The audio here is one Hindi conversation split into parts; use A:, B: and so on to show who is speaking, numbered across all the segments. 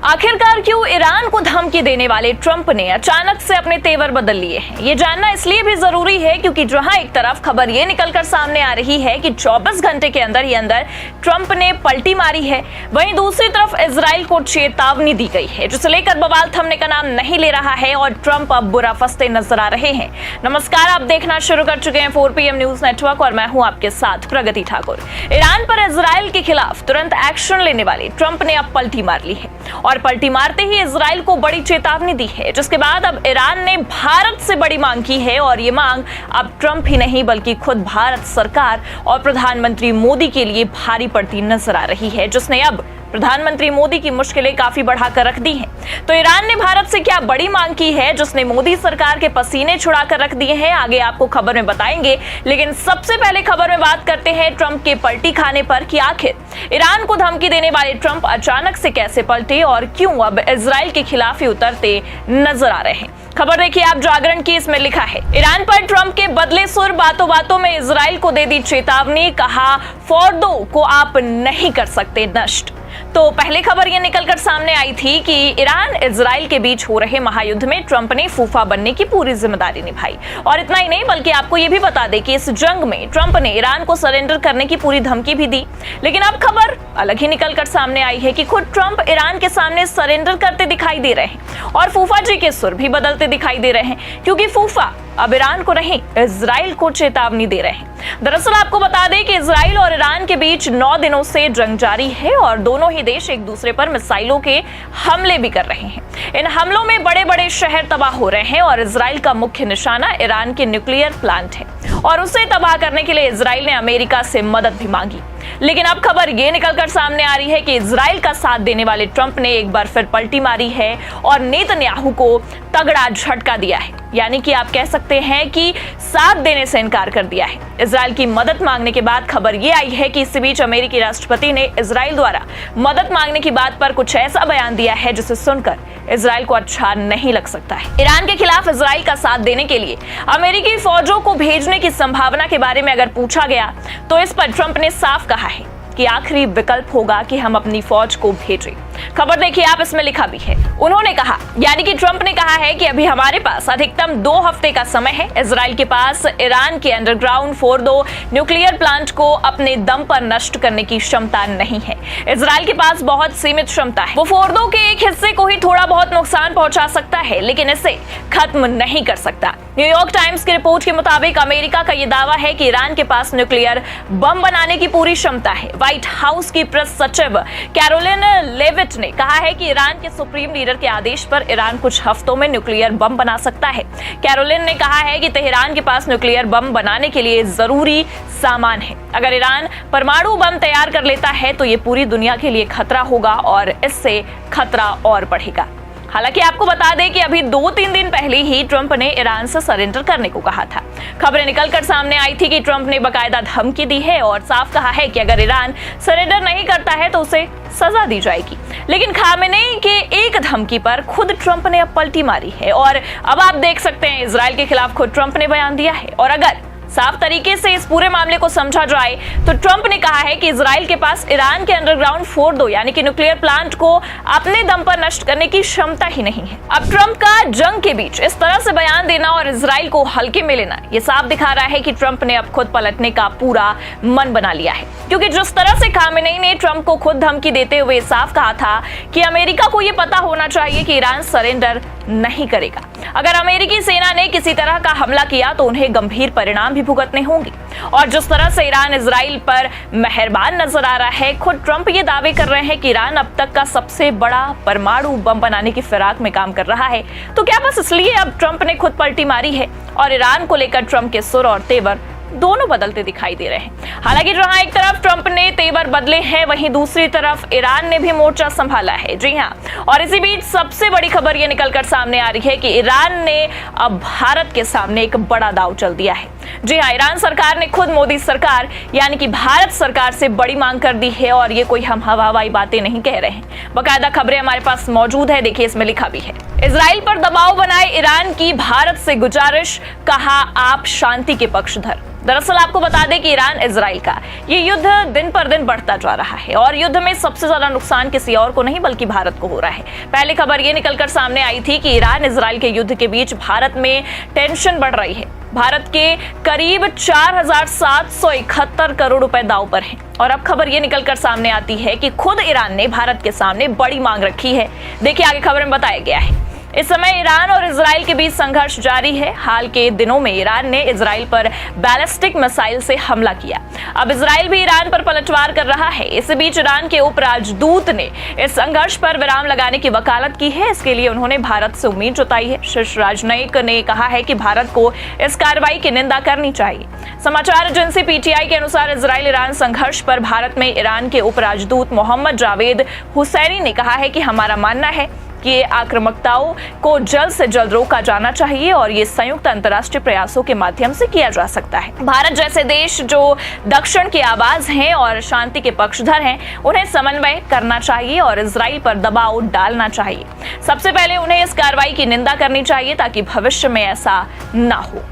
A: आखिरकार क्यों ईरान को धमकी देने वाले ट्रंप ने अचानक से अपने तेवर बदल लिए हैं? ये जानना इसलिए भी जरूरी है क्योंकि जहां एक तरफ खबर ये निकलकर सामने आ रही है कि 24 घंटे के अंदर ही अंदर ट्रंप ने पलटी मारी है, वहीं दूसरी तरफ इजराइल को चेतावनी दी गई है जिसे लेकर बवाल थमने का नाम नहीं ले रहा है और ट्रंप अब बुरा फंसते नजर आ रहे हैं। नमस्कार, आप देखना शुरू कर चुके हैं 4 PM न्यूज नेटवर्क और मैं हूं आपके साथ प्रगति ठाकुर। ईरान पर इजराइल के खिलाफ तुरंत एक्शन लेने वाले ट्रंप ने अब पलटी मार ली है और पलटी मारते ही इजराइल को बड़ी चेतावनी दी है, जिसके बाद अब ईरान ने भारत से बड़ी मांग की है और ये मांग अब ट्रंप ही नहीं बल्कि खुद भारत सरकार और प्रधानमंत्री मोदी के लिए भारी पड़ती नजर आ रही है, जिसने अब प्रधानमंत्री मोदी की मुश्किलें काफी बढ़ाकर रख दी हैं। तो ईरान ने भारत से क्या बड़ी मांग की है जिसने मोदी सरकार के पसीने छुड़ाकर रख दिए हैं, आगे आपको खबर में बताएंगे। लेकिन सबसे पहले खबर में बात करते हैं ट्रंप के पलटी खाने पर कि आखिर ईरान को धमकी देने वाले ट्रंप अचानक से कैसे पलटे और क्यों अब इजराइल के खिलाफ ही उतरते नजर आ रहे हैं। खबर देखिए आप जागरण की, इसमें लिखा है ईरान पर ट्रंप के बदले सुर, बातों बातों में इजराइल को दे दी चेतावनी, कहा फोर्डो को आप नहीं कर सकते नष्ट। तो पहले खबर ये निकलकर सामने आई थी कि ईरान इजराइल के बीच हो रहे महायुद्ध में ट्रंप ने फूफा बनने की पूरी जिम्मेदारी निभाई और इतना ही नहीं बल्कि आपको ये भी बता दें कि इस जंग में ट्रंप ने ईरान को सरेंडर करने की पूरी धमकी भी दी। लेकिन अब खबर अलग ही निकलकर सामने आई है कि खुद ट्रंप ईरान के सामने सरेंडर करते दिखाई दे रहे हैं और फूफा जी के सुर भी बदलते दिखाई दे रहे हैं, क्योंकि फूफा अब ईरान को नहीं इजराइल को चेतावनी दे रहे हैं। दरअसल आपको बता दें कि इजराइल और ईरान के बीच 9 दिनों से जंग जारी है और दोनों ही देश एक दूसरे पर मिसाइलों के हमले भी कर रहे हैं। इन हमलों में बड़े बड़े शहर तबाह हो रहे हैं और इजराइल का मुख्य निशाना ईरान के न्यूक्लियर प्लांट है और उसे तबाह करने के लिए इजराइल ने अमेरिका से मदद भी मांगी। लेकिन अब खबर ये निकलकर सामने आ रही है कि इजराइल का साथ देने वाले ट्रंप ने एक बार फिर पलटी मारी है और नेतन्याहू को तगड़ा झटका दिया है, यानी कि आप कह सकते हैं कि साथ देने से इनकार कर दिया है। इजराइल की मदद मांगने के बाद खबर ये आई है कि इसी बीच अमेरिकी राष्ट्रपति ने इजराइल द्वारा मदद मांगने की बात पर कुछ ऐसा बयान दिया है जिसे सुनकर इजराइल को अच्छा नहीं लग सकता है। ईरान के खिलाफ इजराइल का साथ देने के लिए अमेरिकी फौजों को भेजने की संभावना के बारे में अगर पूछा गया तो इस पर ट्रंप ने साफ कहा है कि आखिरी विकल्प होगा कि हम अपनी फौज को भेजें। खबर देखिए आप, इसमें लिखा भी है, उन्होंने कहा, यानी कि ट्रंप ने कहा है कि अभी हमारे पास अधिकतम 2 हफ्ते का समय है। इजराइल के पास ईरान के अंडरग्राउंड फोर्डो न्यूक्लियर प्लांट को अपने दम पर नष्ट करने की क्षमता नहीं है। इजराइल के पास बहुत सीमित क्षमता है, वो फोर्डो के एक हिस्से को ही थोड़ा बहुत नुकसान पहुंचा सकता है लेकिन इसे खत्म नहीं कर सकता। न्यूयॉर्क टाइम्स की रिपोर्ट के मुताबिक अमेरिका का यह दावा है कि ईरान के पास न्यूक्लियर बम बनाने की पूरी क्षमता है। व्हाइट हाउस की प्रेस सचिव कैरोलिन लेविट ने कहा है कि ईरान के सुप्रीम लीडर के आदेश पर ईरान कुछ हफ्तों में न्यूक्लियर बम बना सकता है। कैरोलिन ने कहा है कि तेहरान के पास न्यूक्लियर बम बनाने के लिए जरूरी सामान है। अगर ईरान परमाणु बम तैयार कर लेता है तो ये पूरी दुनिया के लिए खतरा होगा और इससे खतरा और बढ़ेगा। हालांकि आपको बता दें कि अभी 2-3 दिन पहले ही ट्रंप ने ईरान से सरेंडर करने को कहा था। खबरें निकलकर सामने आई थी कि ट्रंप ने बकायदा धमकी दी है और साफ कहा है कि अगर ईरान सरेंडर नहीं करता है तो उसे सजा दी जाएगी। लेकिन खामेनेई के एक धमकी पर खुद ट्रंप ने अब पलटी मारी है और अब आप देख सकते हैं इजराइल के खिलाफ खुद ट्रंप ने बयान दिया है। और अगर साफ तरीके से इस पूरे मामले को समझा जाए तो ट्रंप ने कहा है कि इजराइल के पास ईरान के अंडरग्राउंड फोर्डो यानी कि न्यूक्लियर प्लांट को अपने दम पर नष्ट करने की क्षमता ही नहीं है। अब ट्रंप का जंग के बीच इस तरह से बयान देना और इजराइल को हल्के में लेना ये साफ दिखा रहा है कि ट्रंप ने अब खुद पलटने का पूरा मन बना लिया है, क्योंकि जिस तरह से खामेनेई ने ट्रंप को खुद धमकी देते हुए साफ कहा था कि अमेरिका को यह पता होना चाहिए कि ईरान सरेंडर नहीं करेगा। अगर अमेरिकी सेना ने किसी तरह का हमला किया तो उन्हें गंभीर परिणाम भी भुगतने होंगे। और जिस तरह से ईरान इजराइल पर मेहरबान नजर आ रहा है, खुद ट्रंप ये दावे कर रहे हैं कि ईरान अब तक का सबसे बड़ा परमाणु बम बनाने की फिराक में काम कर रहा है। तो क्या बस इसलिए अब ट्रंप ने खुद पलटी मारी है और ईरान को लेकर ट्रंप के सुर और तेवर दोनों बदलते दिखाई दे रहे हैं। हालांकि जहां एक तरफ ट्रंप ने तेवर बदले हैं वहीं दूसरी तरफ ईरान ने भी मोर्चा संभाला है। जी हां, और इसी बीच सबसे बड़ी खबर यह निकलकर सामने आ रही है कि ईरान ने अब भारत के सामने एक बड़ा दांव चल दिया है। जी हाँ, ईरान सरकार ने खुद मोदी सरकार यानी कि भारत सरकार से बड़ी मांग कर दी है और ये कोई हम हवाई बातें नहीं कह रहे हैं। बाकायदा खबरें हमारे पास मौजूद है, देखिए इसमें लिखा भी है। इजराइल पर दबाव बनाए ईरान की भारत से गुजारिश, कहा आप शांति के पक्षधर। दरअसल आपको बता दें कि ईरान इजराइल का ये युद्ध दिन पर दिन बढ़ता जा रहा है और युद्ध में सबसे ज्यादा नुकसान किसी और को नहीं बल्कि भारत को हो रहा है। पहले खबर ये निकलकर सामने आई थी कि ईरान इजराइल के युद्ध के बीच भारत में टेंशन बढ़ रही है। भारत के करीब 4,771 करोड़ रुपए दांव पर हैं और अब खबर ये निकलकर सामने आती है कि खुद ईरान ने भारत के सामने बड़ी मांग रखी है। देखिए आगे खबर में बताया गया है। इस समय ईरान और इजराइल के बीच संघर्ष जारी है। हाल के दिनों में ईरान ने इजराइल पर बैलिस्टिक मिसाइल से हमला किया। अब इजराइल भी ईरान पर पलटवार कर रहा है। इस बीच ईरान के उप राजदूत ने इस संघर्ष पर विराम लगाने की वकालत की है। इसके लिए उन्होंने भारत से उम्मीद जताई है। शीर्ष राजनयिक ने कहा है कि भारत को इस कार्रवाई की निंदा करनी चाहिए। समाचार एजेंसी पीटीआई के अनुसार इजराइल ईरान संघर्ष पर भारत में ईरान के उप राजदूत मोहम्मद जावेद हुसैनी ने कहा है कि हमारा मानना है कि आक्रामकताओं को जल्द से जल्द रोका जाना चाहिए और ये संयुक्त अंतर्राष्ट्रीय प्रयासों के माध्यम से किया जा सकता है। भारत जैसे देश जो दक्षिण की आवाज हैं और शांति के पक्षधर हैं, उन्हें समन्वय करना चाहिए और इजराइल पर दबाव डालना चाहिए। सबसे पहले उन्हें इस कार्रवाई की निंदा करनी चाहिए ताकि भविष्य में ऐसा ना हो।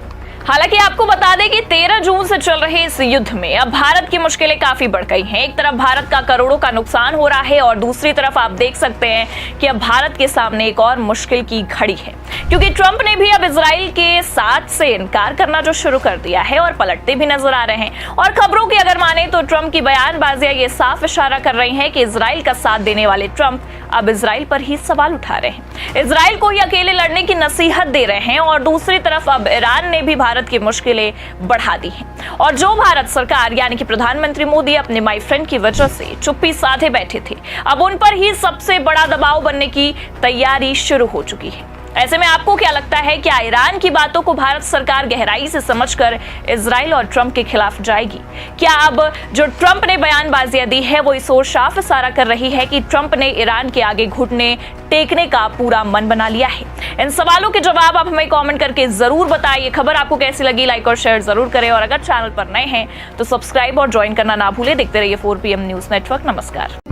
A: हालांकि आपको बता दें कि 13 जून से चल रहे इस युद्ध में अब भारत की मुश्किलें काफी बढ़ गई हैं। एक तरफ भारत का करोड़ों का नुकसान हो रहा है और दूसरी तरफ आप देख सकते हैं कि अब भारत के सामने एक और मुश्किल की घड़ी है, क्योंकि ट्रंप ने भी अब इजराइल के साथ से इनकार करना जो शुरू कर दिया है और पलटते भी नजर आ रहे हैं। और खबरों की अगर माने तो ट्रंप की बयानबाजियां ये साफ इशारा कर रही हैं कि इजराइल का साथ देने वाले ट्रंप अब इजराइल पर ही सवाल उठा रहे हैं, इजराइल को ही अकेले लड़ने की नसीहत दे रहे हैं और दूसरी तरफ अब ईरान ने भी भारत की मुश्किलें बढ़ा दी हैं। और जो भारत सरकार यानी कि प्रधानमंत्री मोदी अपने माय फ्रेंड की वजह से चुप्पी साधे बैठे थे, अब उन पर ही सबसे बड़ा दबाव बनने की तैयारी शुरू हो चुकी है। ऐसे में आपको क्या लगता है, क्या ईरान की बातों को भारत सरकार गहराई से समझकर इजराइल और ट्रंप के खिलाफ जाएगी? क्या अब जो ट्रंप ने बयानबाजियां दी है वो इस ओर साफ इशारा कर रही है कि ट्रंप ने ईरान के आगे घुटने टेकने का पूरा मन बना लिया है? इन सवालों के जवाब आप हमें कमेंट करके जरूर बताइए। खबर आपको कैसी लगी, लाइक और शेयर जरूर करें और अगर चैनल पर नए हैं तो सब्सक्राइब और ज्वाइन करना ना भूलें। देखते रहिए 4PM न्यूज नेटवर्क। नमस्कार।